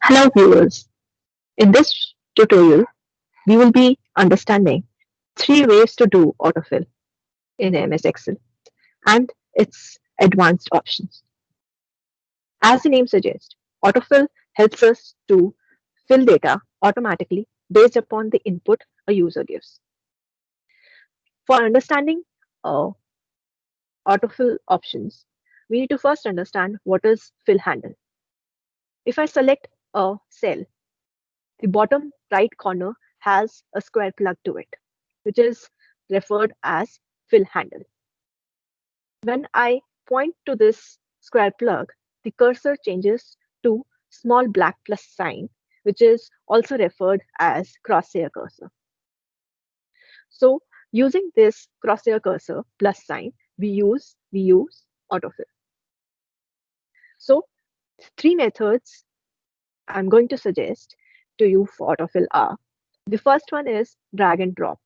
Hello viewers. In this tutorial, we will be understanding three ways to do autofill in MS Excel and its advanced options. As the name suggests, autofill helps us to fill data automatically based upon the input a user gives. For understanding uh, autofill options, we need to first understand what is fill handle. If I select a cell, the bottom right corner has a square plug to it, which is referred as fill handle. When I point to this square plug, the cursor changes to small black plus sign, which is also referred as crosshair cursor. So using this crosshair cursor plus sign, we use autofill. So three methods I'm going to suggest to you for autofill are: the first one is drag and drop,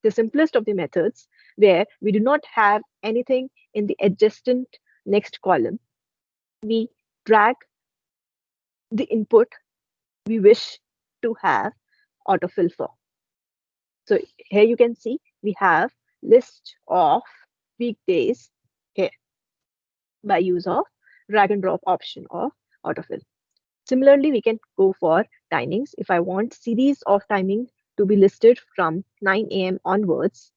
the simplest of the methods, where we do not have anything in the adjacent next column. We drag the input we wish to have autofill for. So here you can see we have list of weekdays here by use of drag and drop option of autofill. Similarly, we can go for timings. If I want series of timing to be listed from 9 a.m. onwards,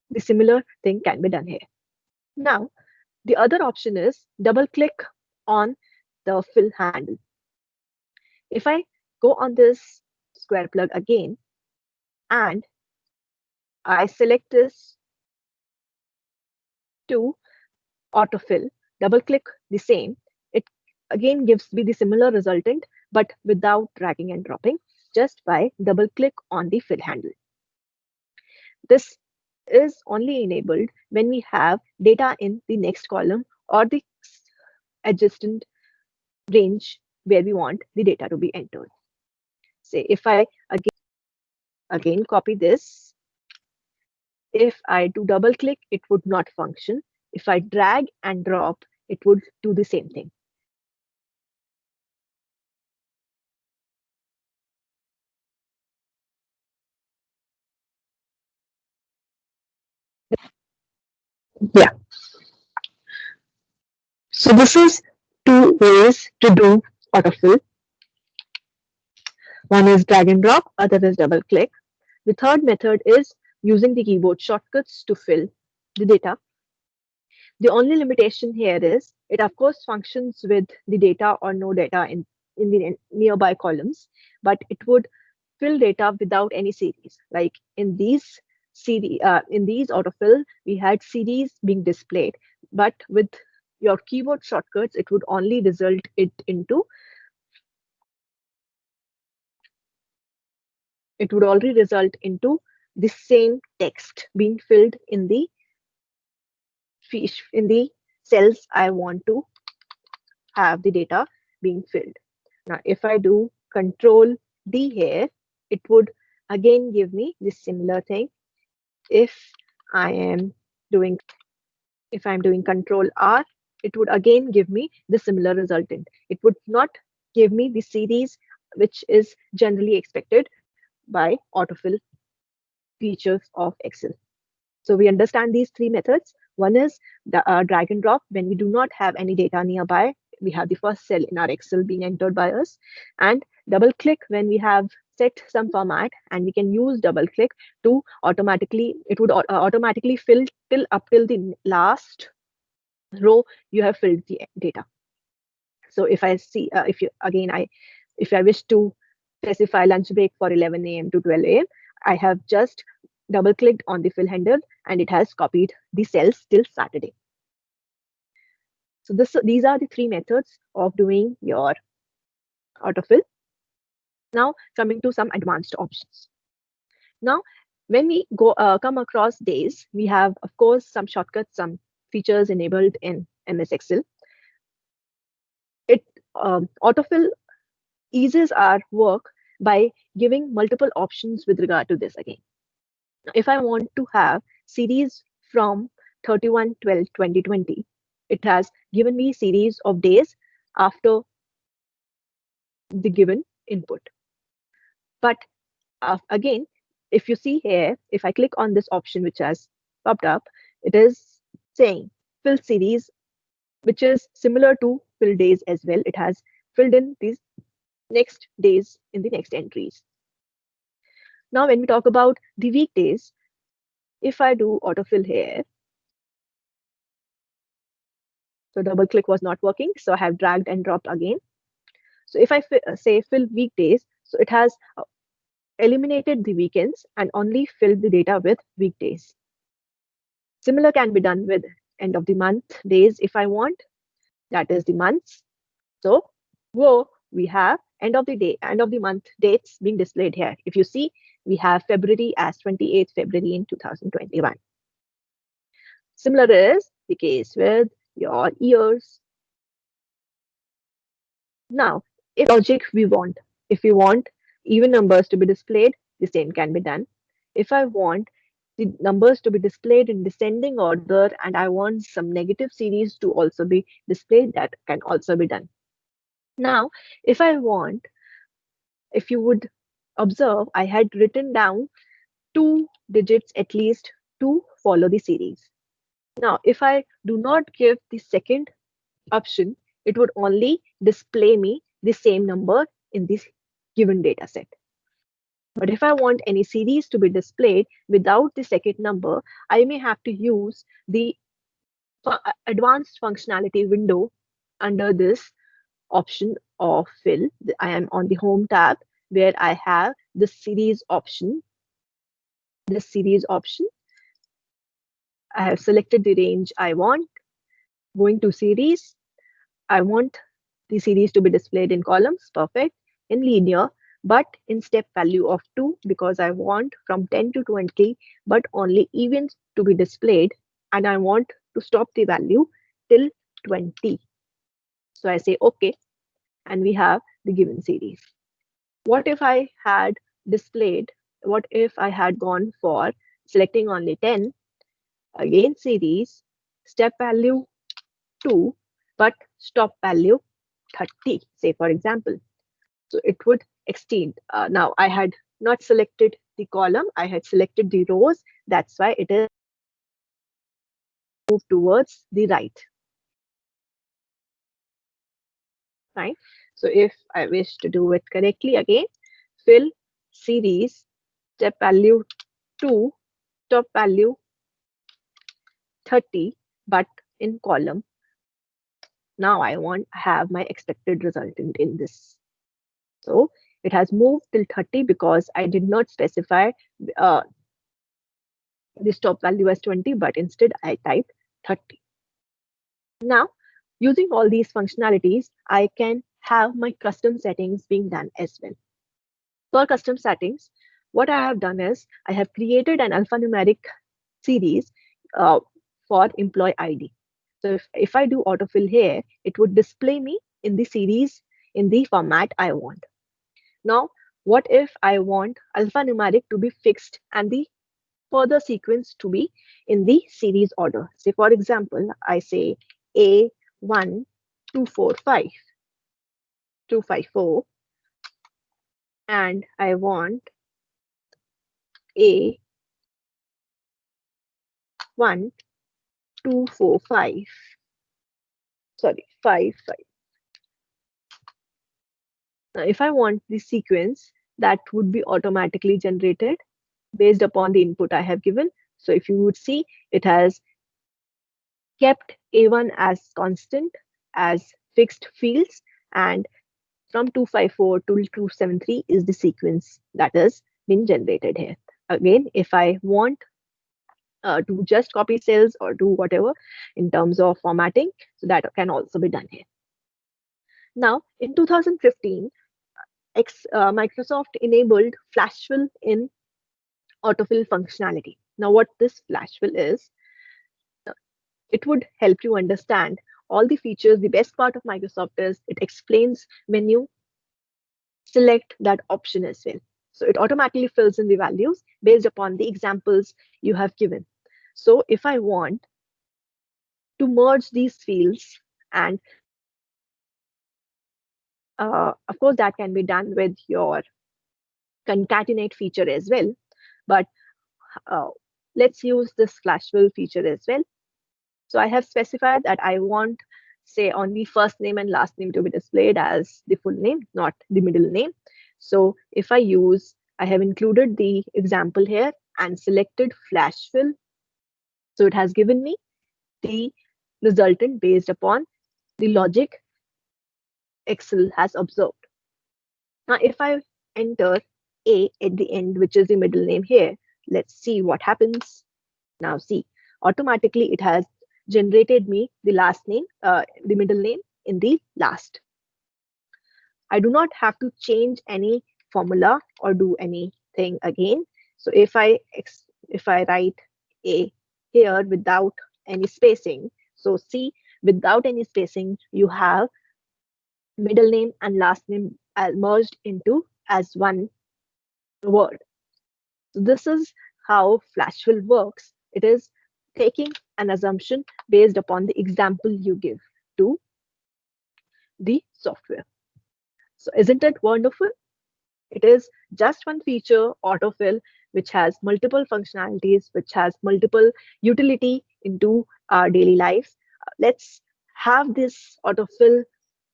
the similar thing can be done here. Now, the other option is double click on the fill handle. If I go on this square plug again and I select this to autofill, double click the same, it again gives me the similar resultant, but without dragging and dropping, just by double click on the fill handle. This is only enabled when we have data in the next column or the adjacent range where we want the data to be entered. Say if I again copy this, if I do double click, it would not function. If I drag and drop, it would do the same thing. Yeah. So this is two ways to do autofill. One is drag and drop, other is double click. The third method is using the keyboard shortcuts to fill the data. The only limitation here is it of course functions with the data or no data in the nearby columns, but it would fill data without any series. Like in these autofill, we had series being displayed, but with your keyboard shortcuts, it would already result into the same text being filled in the in the cells I want to have the data being filled. Now, if I do Control D here, it would again give me this similar thing. If I am doing if I'm doing Control R, it would again give me the similar resultant. It would not give me the series which is generally expected by autofill features of Excel. So we understand these three methods. One is the drag and drop when we do not have any data nearby. We have the first cell in our Excel being entered by us, and double click when we have set some format, and we can use double click to automatically fill till the last row you have filled the data. So if I see if I wish to specify lunch break for 11 a.m. to 12 a.m., I have just double clicked on the fill handle and it has copied the cells till Saturday. So these are the three methods of doing your autofill. Now coming to some advanced options. Now when we come across days, we have of course some shortcuts, some features enabled in MS Excel. It autofill eases our work by giving multiple options with regard to this again. If I want to have series from 31/12/2020, it has given me series of days after the given input. But again, if you see here, if I click on this option which has popped up, it is saying fill series, which is similar to fill days as well. It has filled in these next days in the next entries. Now, when we talk about the weekdays, if I do autofill here, so double click was not working, so I have dragged and dropped again. So if I say fill weekdays, so it has eliminated the weekends and only filled the data with weekdays. Similar can be done with end of the month days if I want, that is the months. So whoa, we have end of the day, end of the month dates being displayed here. If you see, we have February as 28th February in 2021. Similar is the case with your years. Now, if logic we want, if we want even numbers to be displayed, the same can be done. If I want the numbers to be displayed in descending order and I want some negative series to also be displayed, that can also be done. Now, if I want, if you would observe, I had written down 2 digits at least to follow the series. Now, if I do not give the second option, it would only display me the same number in this given data set. But if I want any series to be displayed without the second number, I may have to use the advanced functionality window under this option of fill. I am on the home tab where I have the series option. This series option, I have selected the range I want. Going to series, I want the series to be displayed in columns, perfect, in linear, but in step value of 2 because I want from 10 to 20, but only evens to be displayed, and I want to stop the value till 20. So I say OK, and we have the given series. What if I had displayed, what if I had gone for selecting only 10, again series, step value 2, but stop value 30, say for example. So it would extend. Now I had not selected the column, I had selected the rows. That's why it is moved towards the right. Right. So if I wish to do it correctly again, fill series, step value 2, top value 30, but in column. Now I want have my expected result in this. So it has moved till 30 because I did not specify uh, the stop value as 20, but instead I typed 30. Now, using all these functionalities, I can have my custom settings being done as well. For custom settings, what I have done is I have created an alphanumeric series uh, for employee ID. So if I do autofill here, it would display me in the series in the format I want. Now, what if I want alphanumeric to be fixed and the further sequence to be in the series order? Say, for example, I say A1, 245, 254, and I want A1, 245, sorry, 5, 5. Now, if I want the sequence, that would be automatically generated based upon the input I have given. So if you would see, it has kept A1 as constant, as fixed fields, and from 254 to 273 is the sequence that has been generated here. Again, if I want to just copy cells or do whatever in terms of formatting, so that can also be done here. Now, in 2015, Microsoft enabled flash fill in autofill functionality. Now, what this flash fill is, it would help you understand all the features. The best part of Microsoft is it explains when you select that option as well. So it automatically fills in the values based upon the examples you have given. So if I want to merge these fields and Of course, that can be done with your concatenate feature as well. But uh, let's use this flash fill feature as well. So I have specified that I want, say, only first name and last name to be displayed as the full name, not the middle name. So if I have included the example here and selected flash fill. So it has given me the resultant based upon the logic Excel has observed. Now, if I enter A at the end, which is the middle name here, let's see what happens. Now, see, automatically it has generated me the the middle name in the last. I do not have to change any formula or do anything again. So if I write A here without any spacing, so see, without any spacing, you have middle name and last name merged into as one word. So this is how Flashfill works. It is taking an assumption based upon the example you give to the software. So isn't it wonderful? It is just one feature, autofill, which has multiple functionalities, which has multiple utility into our daily lives. Let's have this autofill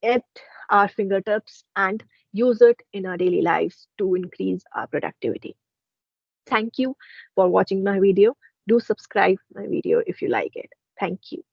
at our fingertips and use it in our daily lives to increase our productivity. Thank you for watching my video. Do subscribe my video if you like it. Thank you.